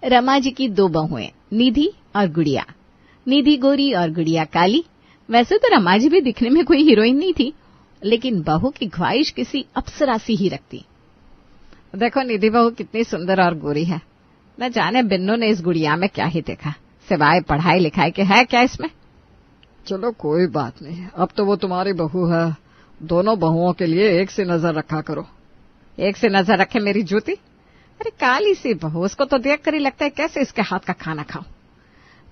रमा जी की दो बहुएं, निधि और गुड़िया। निधि गोरी और गुड़िया काली। वैसे तो रमा जी भी दिखने में कोई हीरोइन नहीं थी, लेकिन बहू की ख्वाहिश किसी अप्सरा सी ही रखती। देखो निधि बहू कितनी सुंदर और गोरी है। न जाने बिन्नू ने इस गुड़िया में क्या ही देखा, सिवाय पढ़ाई लिखाई के है क्या इसमें। चलो कोई बात नहीं, अब तो वो तुम्हारी बहू है, दोनों बहुओं के लिए एक से नजर रखा करो। एक से नजर रखे मेरी जूती। अरे काली सी बहू, उसको तो देख कर ही लगता है कैसे इसके हाथ का खाना खाऊं।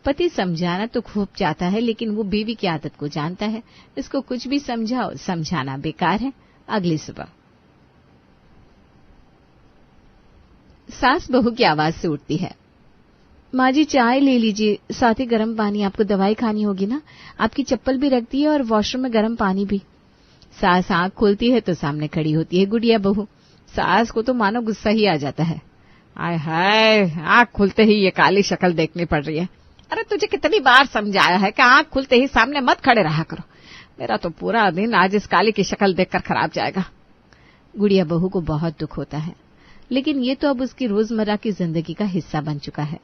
पति समझाना तो खूब चाहता है, लेकिन वो बीवी की आदत को जानता है। इसको कुछ भी समझाओ, समझाना बेकार है। अगली सुबह सास बहू की आवाज से उठती है। माँ जी चाय ले लीजिए, साथ ही गर्म पानी, आपको दवाई खानी होगी ना। आपकी चप्पल भी रख दी है और वॉशरूम में गर्म पानी भी। सास आंख खोलती है तो सामने खड़ी होती है गुड़िया बहू। सास को तो मानो गुस्सा ही आ जाता है। आय हाय, आंख खुलते ही ये काली शक्ल देखनी पड़ रही है। अरे तुझे कितनी बार समझाया है कि आंख खुलते ही सामने मत खड़े रहा करो। मेरा तो पूरा दिन आज इस काली की शक्ल देखकर खराब जाएगा। गुड़िया बहू को बहुत दुख होता है, लेकिन ये तो अब उसकी रोजमर्रा की जिंदगी का हिस्सा बन चुका है।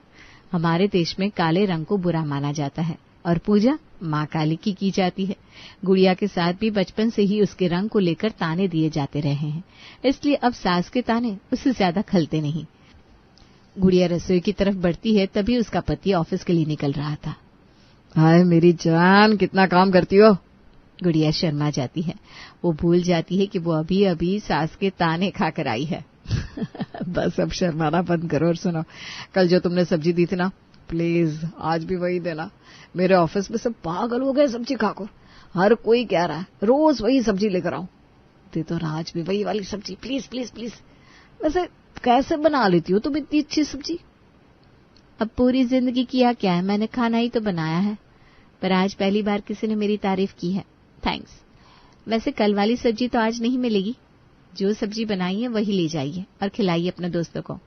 हमारे देश में काले रंग को बुरा माना जाता है और पूजा माँ काली की जाती है। गुड़िया के साथ भी बचपन से ही उसके रंग को लेकर ताने दिए जाते रहे हैं, इसलिए अब सास के ताने उससे ज्यादा खलते नहीं। गुड़िया रसोई की तरफ बढ़ती है, तभी उसका पति ऑफिस के लिए निकल रहा था। हाय मेरी जान, कितना काम करती हो। गुड़िया शर्मा जाती है। वो भूल जाती है कि वो अभी अभी सास के ताने खाकर आई है। बस अब शर्माना बंद करो और सुनो, कल जो तुमने सब्जी दी थी ना, प्लीज आज भी वही देना। मेरे ऑफिस में सब पागल हो गए सब्जी खाकर, हर कोई कह रहा है रोज वही सब्जी लेकर आऊं। दे तो आज भी वही वाली सब्जी, प्लीज प्लीज प्लीज। वैसे कैसे बना लेती हो तुम इतनी अच्छी सब्जी। अब पूरी जिंदगी किया क्या है, मैंने खाना ही तो बनाया है, पर आज पहली बार किसी ने मेरी तारीफ की है, थैंक्स। वैसे कल वाली सब्जी तो आज नहीं मिलेगी, जो सब्जी बनाई है वही ले जाइए और खिलाइए अपने दोस्तों को,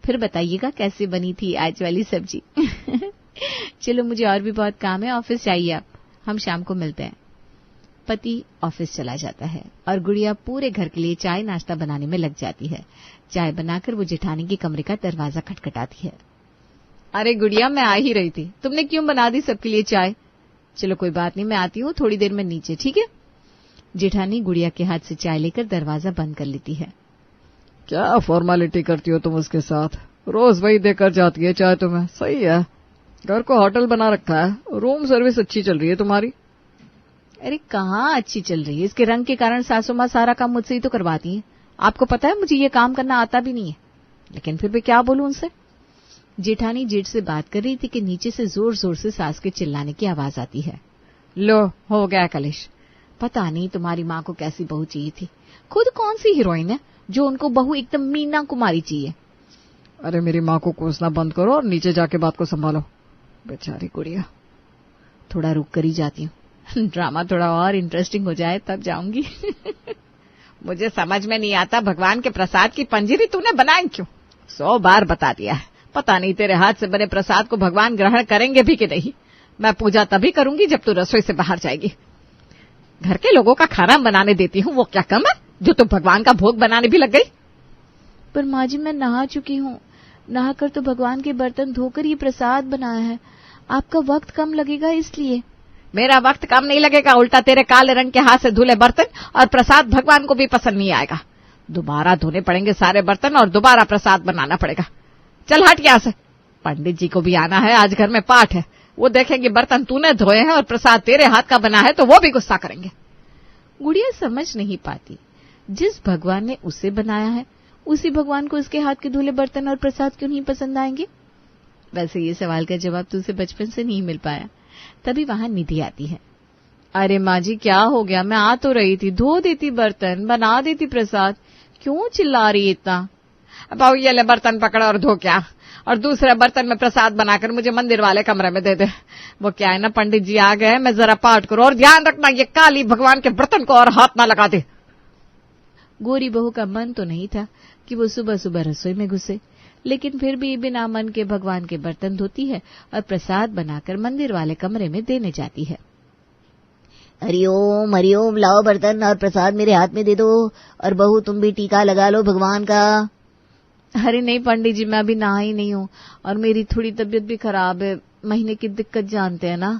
फिर बताइएगा कैसी बनी थी आज वाली सब्जी। चलो मुझे और भी बहुत काम है, ऑफिस जाइए आप, हम शाम को मिलते हैं। पति ऑफिस चला जाता है और गुड़िया पूरे घर के लिए चाय नाश्ता बनाने में लग जाती है। चाय बनाकर वो जेठानी के कमरे का दरवाजा खटखटाती है। अरे गुड़िया, मैं आ ही रही थी, तुमने क्यों बना दी सबके लिए चाय। चलो कोई बात नहीं, मैं आती हूँ थोड़ी देर में नीचे, ठीक है। जेठानी गुड़िया के हाथ से चाय लेकर दरवाजा बंद कर लेती है। क्या फॉर्मेलिटी करती हो तुम उसके साथ, रोज वही देकर जाती है चाय तुम्हें। सही है, घर को होटल बना रखा है, रूम सर्विस अच्छी चल रही है तुम्हारी। अरे कहाँ अच्छी चल रही है, इसके रंग के कारण सासू माँ सारा काम मुझसे ही तो करवाती है। आपको पता है मुझे ये काम करना आता भी नहीं है, लेकिन फिर भी क्या बोलूं उनसे। जेठानी जेठ से बात कर रही थी कि नीचे से जोर जोर से सास के चिल्लाने की आवाज आती है। लो हो गया कलेश, पता नहीं तुम्हारी माँ को कैसी बहू चाहिए थी। खुद कौन सी हीरोइन है जो उनको बहू एकदम मीना कुमारी चाहिए। अरे मेरी माँ को कोसना बंद करो और नीचे जाके बात को संभालो। बेचारी गुड़िया। थोड़ा रुक कर ही जाती हूँ, ड्रामा थोड़ा और इंटरेस्टिंग हो जाए तब जाऊंगी। मुझे समझ में नहीं आता, भगवान के प्रसाद की पंजीरी तूने बनाई क्यों। 100 बार बता दिया है, पता नहीं तेरे हाथ से बने प्रसाद को भगवान ग्रहण करेंगे भी कि नहीं। मैं पूजा तभी करूंगी जब तू रसोई से बाहर जाएगी। घर के लोगों का खाना बनाने देती हूँ, वो क्या कम है जो तू भगवान का भोग बनाने भी लग गई। पर माँ जी मैं नहा चुकी हूँ, नहाकर तो भगवान के बर्तन धोकर ये प्रसाद बनाया है, आपका वक्त कम लगेगा इसलिए। मेरा वक्त कम नहीं लगेगा, उल्टा तेरे काले रंग के हाथ से धुले बर्तन और प्रसाद भगवान को भी पसंद नहीं आएगा। दोबारा धोने पड़ेंगे सारे बर्तन और दोबारा प्रसाद बनाना पड़ेगा। चल हट यहाँ से, पंडित जी को भी आना है, आज घर में पाठ है, वो देखेंगे बर्तन तूने धोए हैं और प्रसाद तेरे हाथ का बना है तो वो भी गुस्सा करेंगे। गुड़िया समझ नहीं पाती, जिस भगवान ने उसे बनाया है उसी भगवान को उसके हाथ के धुले बर्तन और प्रसाद क्यों नहीं पसंद आएंगे। वैसे ये सवाल का जवाब तो उसे बचपन से नहीं मिल पाया। तभी वहां निधि आती है। अरे माँ जी क्या हो गया, मैं आ तो रही थी, धो देती बर्तन, बना देती प्रसाद, क्यों चिल्ला रही इतना। अब ये ले बर्तन पकड़ और धो क्या, और दूसरे बर्तन में प्रसाद बनाकर मुझे मंदिर वाले कमरे में दे दे। वो क्या है ना, पंडित जी आ गए, मैं जरा पाठ करूं, और ध्यान रखना ये काली भगवान के बर्तन को और हाथ ना लगा दे। गोरी बहू का मन तो नहीं था कि वो सुबह सुबह रसोई में घुसे, लेकिन फिर भी बिना मन के भगवान के बर्तन धोती है और प्रसाद बनाकर मंदिर वाले कमरे में देने जाती है। हरिओम हरिओम, लाओ बर्तन और प्रसाद मेरे हाथ में दे दो, और बहू तुम भी टीका लगा लो भगवान का। अरे नहीं पंडित जी, मैं अभी नहा ही नहीं हूँ और मेरी थोड़ी तबीयत भी खराब है। महीने की दिक्कत जानते हैं ना।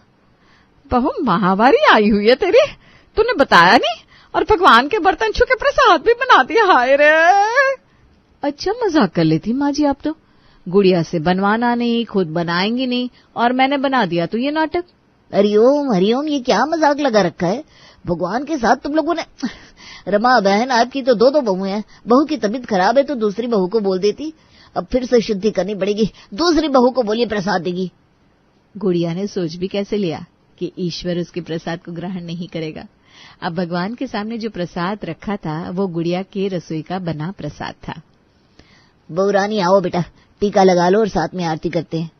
बहू माहवारी आई हुई है तेरी, तूने बताया नहीं, और भगवान के बर्तन छू के प्रसाद भी बना दिया। हाय रे। अच्छा मजाक कर लेती माँ जी आप तो। गुड़िया से बनवाना नहीं, खुद बनाएंगी नहीं, और मैंने बना दिया तो ये नाटक। हरिओम हरिओम, ये क्या मजाक लगा रखा है भगवान के साथ तुम लोगों ने। रमा बहन, आपकी तो दो बहू हैं। बहू की तबीयत खराब है तो दूसरी बहू को बोल देती। अब फिर से शुद्धि करनी पड़ेगी, दूसरी बहू को बोलिए प्रसाद देगी। गुड़िया ने सोच भी कैसे लिया कि ईश्वर उसके प्रसाद को ग्रहण नहीं करेगा। अब भगवान के सामने जो प्रसाद रखा था वो गुड़िया के रसोई का बना प्रसाद था। बहू रानी आओ बेटा, टीका लगा लो और साथ में आरती करते हैं।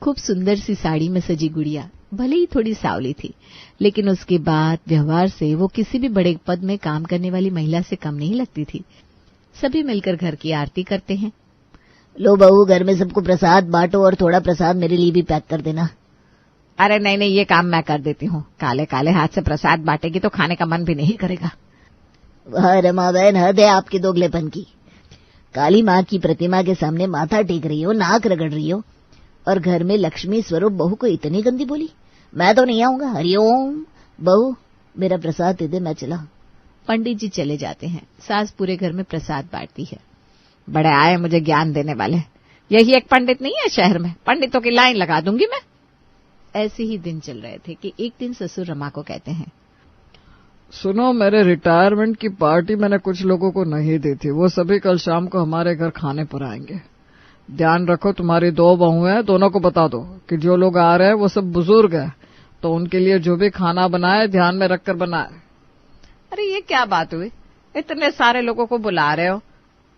खूब सुंदर सी साड़ी में सजी गुड़िया भले ही थोड़ी सावली थी, लेकिन उसके बाद व्यवहार से वो किसी भी बड़े पद में काम करने वाली महिला से कम नहीं लगती थी। सभी मिलकर घर की आरती करते हैं। लो बहू, घर में सबको प्रसाद बांटो और थोड़ा प्रसाद मेरे लिए भी पैक कर देना। अरे नहीं नहीं, ये काम मैं कर देती हूँ। काले काले हाथ से प्रसाद बांटेगी तो खाने का मन भी नहीं करेगा। वाह रमा बहन, हद है आपके दोगलेपन की। काली माँ की प्रतिमा के सामने माथा टेक रही हो, नाक रगड़ रही हो, और घर में लक्ष्मी स्वरूप बहू को इतनी गंदी बोली। मैं तो नहीं आऊंगा। हरिओम। बहू मेरा प्रसाद दे दे, मैं चला। पंडित जी चले जाते हैं। सास पूरे घर में प्रसाद बांटती है। बड़े आए मुझे ज्ञान देने वाले। यही एक पंडित नहीं है शहर में, पंडितों की लाइन लगा दूंगी मैं। ऐसे ही दिन चल रहे थे कि एक दिन ससुर रमा को कहते हैं, सुनो, मेरे रिटायरमेंट की पार्टी मैंने कुछ लोगों को नहीं दी थी। वो सभी कल शाम को हमारे घर खाने पर आएंगे। ध्यान रखो, तुम्हारी 2 बहू हैं, दोनों को बता दो कि जो लोग आ रहे हैं वो सब बुजुर्ग हैं, तो उनके लिए जो भी खाना बनाए ध्यान में रखकर बनाए। अरे ये क्या बात हुई, इतने सारे लोगों को बुला रहे हो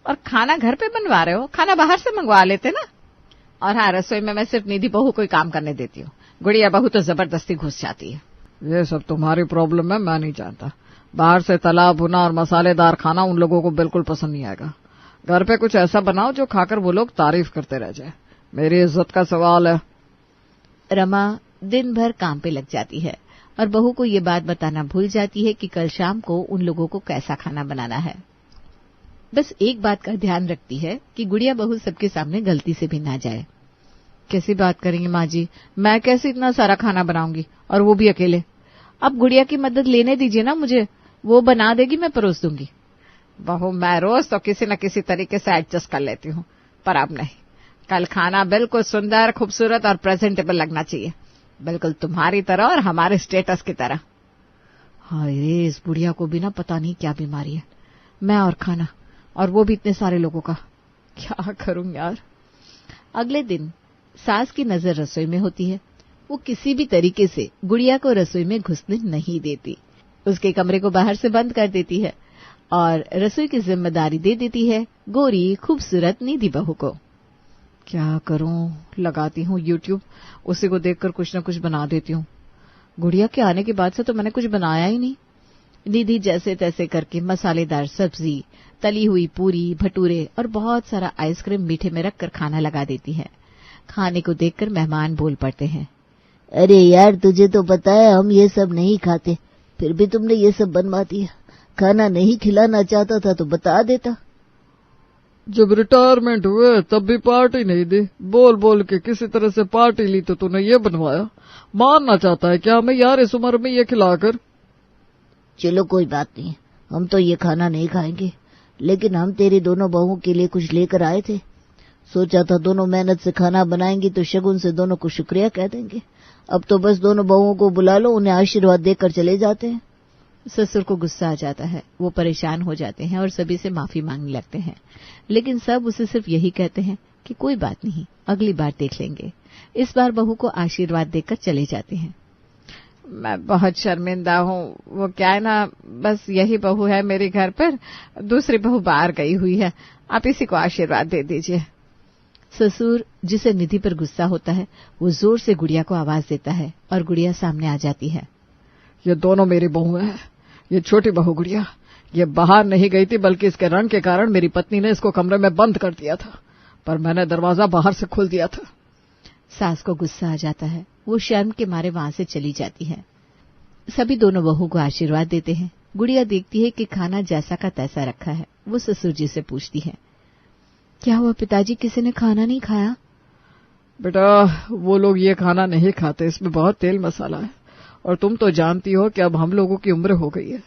और खाना घर पे बनवा रहे हो? खाना बाहर से मंगवा लेते ना। और हाँ, रसोई में मैं सिर्फ निधि बहू को ही काम करने देती हूँ। गुड़िया बहू तो जबरदस्ती घुस जाती है। ये सब तुम्हारी प्रॉब्लम है, मैं नहीं जानता। बाहर से तला भुना और मसालेदार खाना उन लोगों को बिल्कुल पसंद नहीं आएगा। घर पे कुछ ऐसा बनाओ जो खाकर वो लोग तारीफ करते रह जाए। मेरी इज्जत का सवाल है। रमा दिन भर काम पे लग जाती है और बहू को ये बात बताना भूल जाती है कि कल शाम को उन लोगों को कैसा खाना बनाना है। बस एक बात का ध्यान रखती है कि गुड़िया बहू सबके सामने गलती से भी ना जाए। कैसी बात करेंगी माँ जी, मैं कैसे इतना सारा खाना बनाऊंगी, और वो भी अकेले? अब गुड़िया की मदद लेने दीजिए ना मुझे, वो बना देगी, मैं परोस दूंगी। बहू मैं रोज तो किसी न किसी तरीके से एडजस्ट कर लेती हूँ, पर अब नहीं। कल खाना बिल्कुल सुंदर, खूबसूरत और प्रेजेंटेबल लगना चाहिए, बिल्कुल तुम्हारी तरह और हमारे स्टेटस की तरह। हाय रे, इस बुढ़िया को भी ना पता नहीं क्या बीमारी है। मैं और खाना, और वो भी इतने सारे लोगों का, क्या करूं यार। अगले दिन सास की नजर रसोई में होती है। वो किसी भी तरीके से गुड़िया को रसोई में घुसने नहीं देती। उसके कमरे को बाहर से बंद कर देती है और रसोई की जिम्मेदारी दे देती है गोरी खूबसूरत निधि बहू को। क्या करूं, लगाती हूँ यूट्यूब, उसी को देखकर कुछ न कुछ बना देती हूँ। गुड़िया के आने के बाद से तो मैंने कुछ बनाया ही नहीं। निधि जैसे तैसे करके मसालेदार सब्जी, तली हुई पूरी, भटूरे और बहुत सारा आइसक्रीम मीठे में रखकर खाना लगा देती है। खाने को देखकर मेहमान बोल पड़ते हैं, अरे यार, तुझे तो पता है हम ये सब नहीं खाते, फिर भी तुमने ये सब बनवा दिया। खाना नहीं खिलाना चाहता था तो बता देता। जब रिटायरमेंट हुए तब भी पार्टी नहीं दी, बोल बोल के किसी तरह से पार्टी ली तो तूने ये बनवाया। मानना चाहता है क्या हमें यार इस उम्र में ये खिलाकर? चलो कोई बात नहीं, हम तो ये खाना नहीं खाएंगे, लेकिन हम तेरी दोनों बहुओं के लिए कुछ लेकर आए थे। सोचा था दोनों मेहनत से खाना बनाएंगी तो शगुन से दोनों को शुक्रिया कह देंगे। अब तो बस दोनों बहुओं को बुला लो, उन्हें आशीर्वाद देकर चले जाते हैं। ससुर को गुस्सा आ जाता है। वो परेशान हो जाते हैं और सभी से माफी मांगने लगते हैं, लेकिन सब उसे सिर्फ यही कहते हैं कि कोई बात नहीं, अगली बार देख लेंगे। इस बार बहू को आशीर्वाद देकर चले जाते हैं। मैं बहुत शर्मिंदा हूँ। वो क्या है ना, बस यही बहू है मेरे घर पर, दूसरी बहू बाहर गई हुई है। आप इसी को आशीर्वाद दे दीजिए। ससुर, जिसे निधि पर गुस्सा होता है, वो जोर से गुड़िया को आवाज देता है और गुड़िया सामने आ जाती है। ये दोनों मेरी बहू हैं। ये छोटी बहू गुड़िया, ये बाहर नहीं गई थी, बल्कि इसके रंग के कारण मेरी पत्नी ने इसको कमरे में बंद कर दिया था, पर मैंने दरवाजा बाहर से खोल दिया था। सास को गुस्सा आ जाता है। वो शर्म के मारे वहां से चली जाती है। सभी दोनों बहू को आशीर्वाद देते हैं। गुड़िया देखती है कि खाना जैसा का तैसा रखा है। वो ससुर जी से पूछती है, क्या हुआ पिताजी, किसी ने खाना नहीं खाया? बेटा वो लोग ये खाना नहीं खाते, इसमें बहुत तेल मसाला है, और तुम तो जानती हो कि अब हम लोगों की उम्र हो गई है,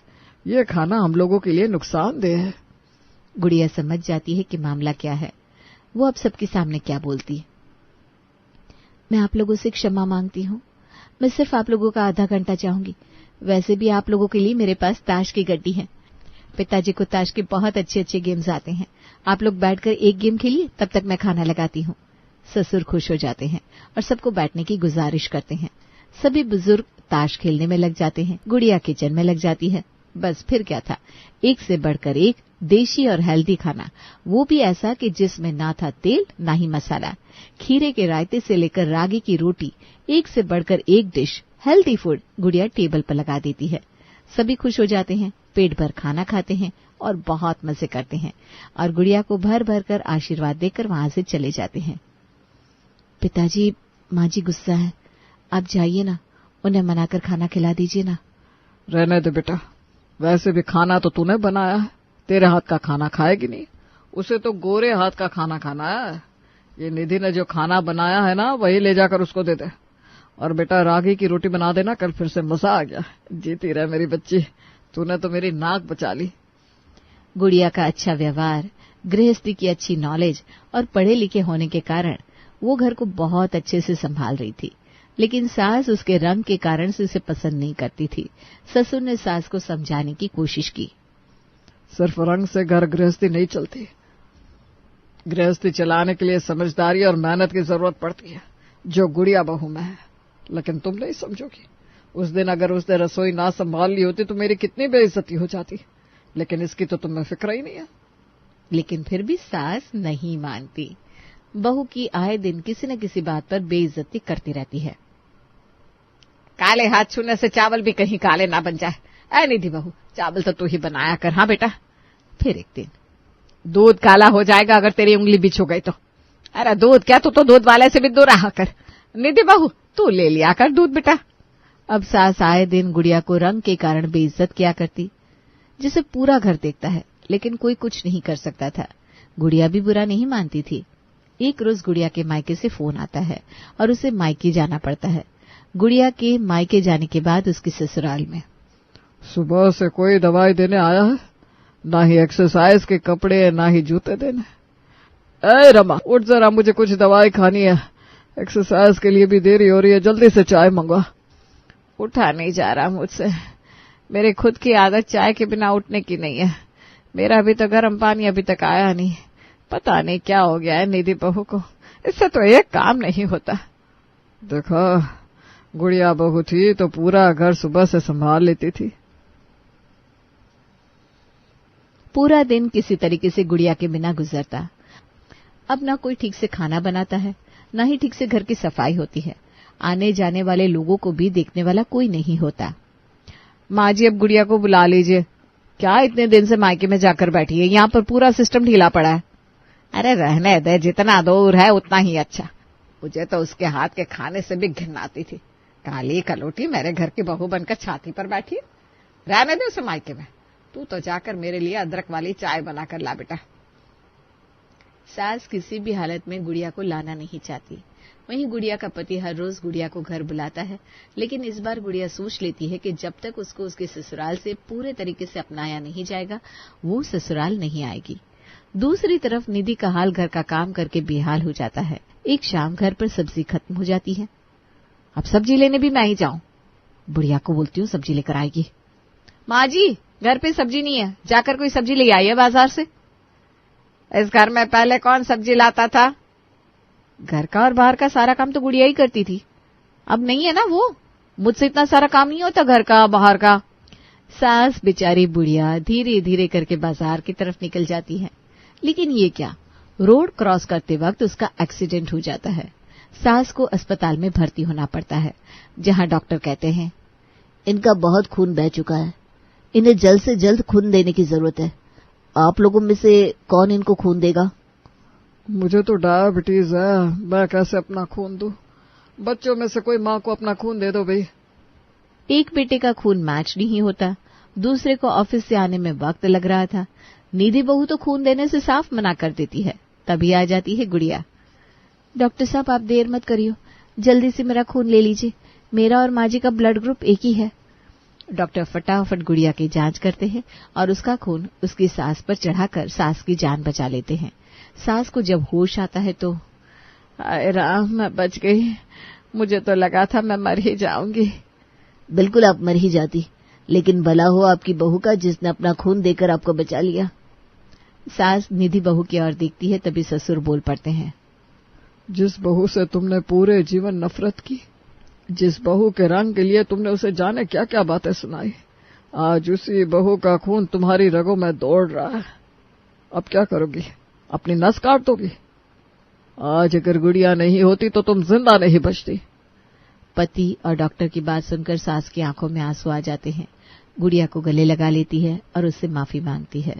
ये खाना हम लोगों के लिए नुकसानदेह है। गुड़िया समझ जाती है कि मामला क्या है। वो अब सबके सामने क्या बोलती है। मैं आप लोगों से क्षमा मांगती हूँ, मैं सिर्फ आप लोगों का आधा घंटा चाहूंगी। वैसे भी आप लोगों के लिए मेरे पास ताश की गड्डी है। पिताजी को ताश के बहुत अच्छे अच्छे गेम्स आते हैं। आप लोग बैठकर एक गेम खेलिए, तब तक मैं खाना लगाती हूँ। ससुर खुश हो जाते हैं और सबको बैठने की गुजारिश करते हैं। सभी बुजुर्ग ताश खेलने में लग जाते हैं। गुड़िया किचन में लग जाती है। बस फिर क्या था, एक से बढ़कर एक देशी और हेल्दी खाना, वो भी ऐसा कि जिसमें ना था तेल ना ही मसाला। खीरे के रायते से लेकर रागी की रोटी, एक से बढ़कर एक डिश हेल्दी फूड गुड़िया टेबल पर लगा देती है। सभी खुश हो जाते हैं, पेट भर खाना खाते हैं और बहुत मजे करते हैं, और गुड़िया को भर भर कर आशीर्वाद देकर वहां से चले जाते हैं। पिताजी, माँ जी गुस्सा है, आप जाइए ना, उन्हें मनाकर खाना खिला दीजिए ना। रहने दे बेटा, वैसे भी खाना तो तूने बनाया है, तेरे हाथ का खाना खाएगी नहीं, उसे तो गोरे हाथ का खाना खाना है। ये निधि ने जो खाना बनाया है ना, वही ले जाकर उसको दे दे। और बेटा रागी की रोटी बना देना, कल फिर से मजा आ गया। जीती रहे मेरी बच्ची, तूने तो मेरी नाक बचा ली। गुड़िया का अच्छा व्यवहार, गृहस्थी की अच्छी नॉलेज और पढ़े लिखे होने के कारण वो घर को बहुत अच्छे से संभाल रही थी, लेकिन सास उसके रंग के कारण से उसे पसंद नहीं करती थी। ससुर ने सास को समझाने की कोशिश की। सिर्फ रंग से घर गृहस्थी नहीं चलती, गृहस्थी चलाने के लिए समझदारी और मेहनत की जरूरत पड़ती है, जो गुड़िया बहू में है। लेकिन तुम नहीं समझोगी। उस दिन अगर उसने रसोई ना संभाल ली होती तो मेरी कितनी बेइज्जती हो जाती, लेकिन इसकी तो तुम्हें फिक्र ही नहीं है। लेकिन फिर भी सास नहीं मानती। बहू की आए दिन किसी न किसी बात पर बेइज्जती करती रहती है। काले हाथ छूने से चावल भी कहीं काले ना बन जाए। ऐ निधि बहू, चावल तो तू ही बनाया कर। हाँ बेटा। फिर एक दिन, दूध काला हो जाएगा अगर तेरी उंगली बिछ हो गई तो। अरे दूध क्या, तू तो दूध वाले से भी दूर रहा कर। निधि बहू, तू ले लिया कर दूध बेटा। अब सास आए दिन गुड़िया को रंग के कारण बेइज्जत किया करती, जिसे पूरा घर देखता है, लेकिन कोई कुछ नहीं कर सकता था। गुड़िया भी बुरा नहीं मानती थी। एक रोज गुड़िया के मायके से फोन आता है और उसे मायके जाना पड़ता है। गुड़िया के मायके जाने के बाद उसकी ससुराल में सुबह से कोई दवाई देने आया है, ना ही एक्सरसाइज के कपड़े, ना ही जूते देने। ए रमा, उठ जरा, मुझे कुछ दवाई खानी है, एक्सरसाइज के लिए भी देरी हो रही है, जल्दी से चाय मंगवा। उठा नहीं जा रहा मुझसे, मेरी खुद की आदत चाय के बिना उठने की नहीं है। मेरा भी तो गर्म पानी अभी तक आया नहीं। पता नहीं क्या हो गया है निधि बहू को, इससे तो एक काम नहीं होता। देखा, गुड़िया बहू थी तो पूरा घर सुबह से संभाल लेती थी। पूरा दिन किसी तरीके से गुड़िया के बिना गुजरता। अब ना कोई ठीक से खाना बनाता है, ना ही ठीक से घर की सफाई होती है। आने जाने वाले लोगों को भी देखने वाला कोई नहीं होता। माँ जी, अब गुड़िया को बुला लीजिए। क्या इतने दिन से मायके में जाकर बैठी है, यहाँ पर पूरा सिस्टम ढीला पड़ा है। अरे रहने दे, जितना दूर है उतना ही अच्छा। मुझे तो उसके हाथ के खाने से भी घिन आती थी। काली कलोटी मेरे घर की बहू बनकर छाती पर बैठी। रहने दे उसे मायके में। तू तो जाकर मेरे लिए अदरक वाली चाय बनाकर ला बेटा। सास किसी भी हालत में गुड़िया को लाना नहीं चाहती। वहीं गुड़िया का पति हर रोज गुड़िया को घर बुलाता है, लेकिन इस बार गुड़िया सोच लेती है कि जब तक उसको उसके ससुराल से पूरे तरीके से अपनाया नहीं जाएगा, वो ससुराल नहीं आएगी। दूसरी तरफ निधि का हाल घर का काम करके बेहाल हो जाता है। एक शाम घर पर सब्जी खत्म हो जाती है। अब सब्जी लेने भी मैं ही जाऊं? बुढ़िया को बोलती हूँ सब्जी लेकर आएगी। माँ जी, घर पे सब्जी नहीं है, जाकर कोई सब्जी ले आई है बाजार से। इस घर में पहले कौन सब्जी लाता था? घर का और बाहर का सारा काम तो गुड़िया ही करती थी। अब नहीं है ना वो। मुझसे इतना सारा काम नहीं होता घर का बाहर का। सास बेचारी बुढ़िया धीरे धीरे करके बाजार की तरफ निकल जाती है, लेकिन ये क्या, रोड क्रॉस करते वक्त उसका एक्सीडेंट हो जाता है। सास को अस्पताल में भर्ती होना पड़ता है, जहां डॉक्टर कहते हैं इनका बहुत खून बह चुका है, इन्हें जल्द से जल्द खून देने की जरूरत है। आप लोगों में से कौन इनको खून देगा? मुझे तो डायबिटीज है, मैं कैसे अपना खून दूं? बच्चों में से कोई माँ को अपना खून दे दो भाई। एक बेटे का खून मैच नहीं होता, दूसरे को ऑफिस से आने में वक्त लग रहा था। निधि बहू तो खून देने से साफ मना कर देती है। तभी आ जाती है गुड़िया। डॉक्टर साहब आप देर मत करियो, जल्दी से मेरा खून ले लीजिए, मेरा और माँ जी का ब्लड ग्रुप एक ही है। डॉक्टर फटाफट गुड़िया की जांच करते हैं और उसका खून उसकी सास पर चढ़ाकर सास की जान बचा लेते हैं। सास को जब होश आता है तो हाय राम, मैं बच गई, मुझे तो लगा था मैं मर ही जाऊंगी। बिल्कुल आप मर ही जाती, लेकिन भला हो आपकी बहू का जिसने अपना खून देकर आपको बचा लिया। सास निधि बहू की ओर देखती है, तभी ससुर बोल पड़ते हैं। जिस बहू से तुमने पूरे जीवन नफरत की, जिस बहू के रंग के लिए तुमने उसे जाने क्या क्या बातें सुनाई, आज उसी बहू का खून तुम्हारी रगों में दौड़ रहा है। अब क्या करोगी? अपनी नस काट दोगी? आज अगर गुड़िया नहीं होती तो तुम जिंदा नहीं बचती। पति और डॉक्टर की बात सुनकर सास की आंखों में आंसू आ जाते हैं। गुड़िया को गले लगा लेती है और उससे माफी मांगती है।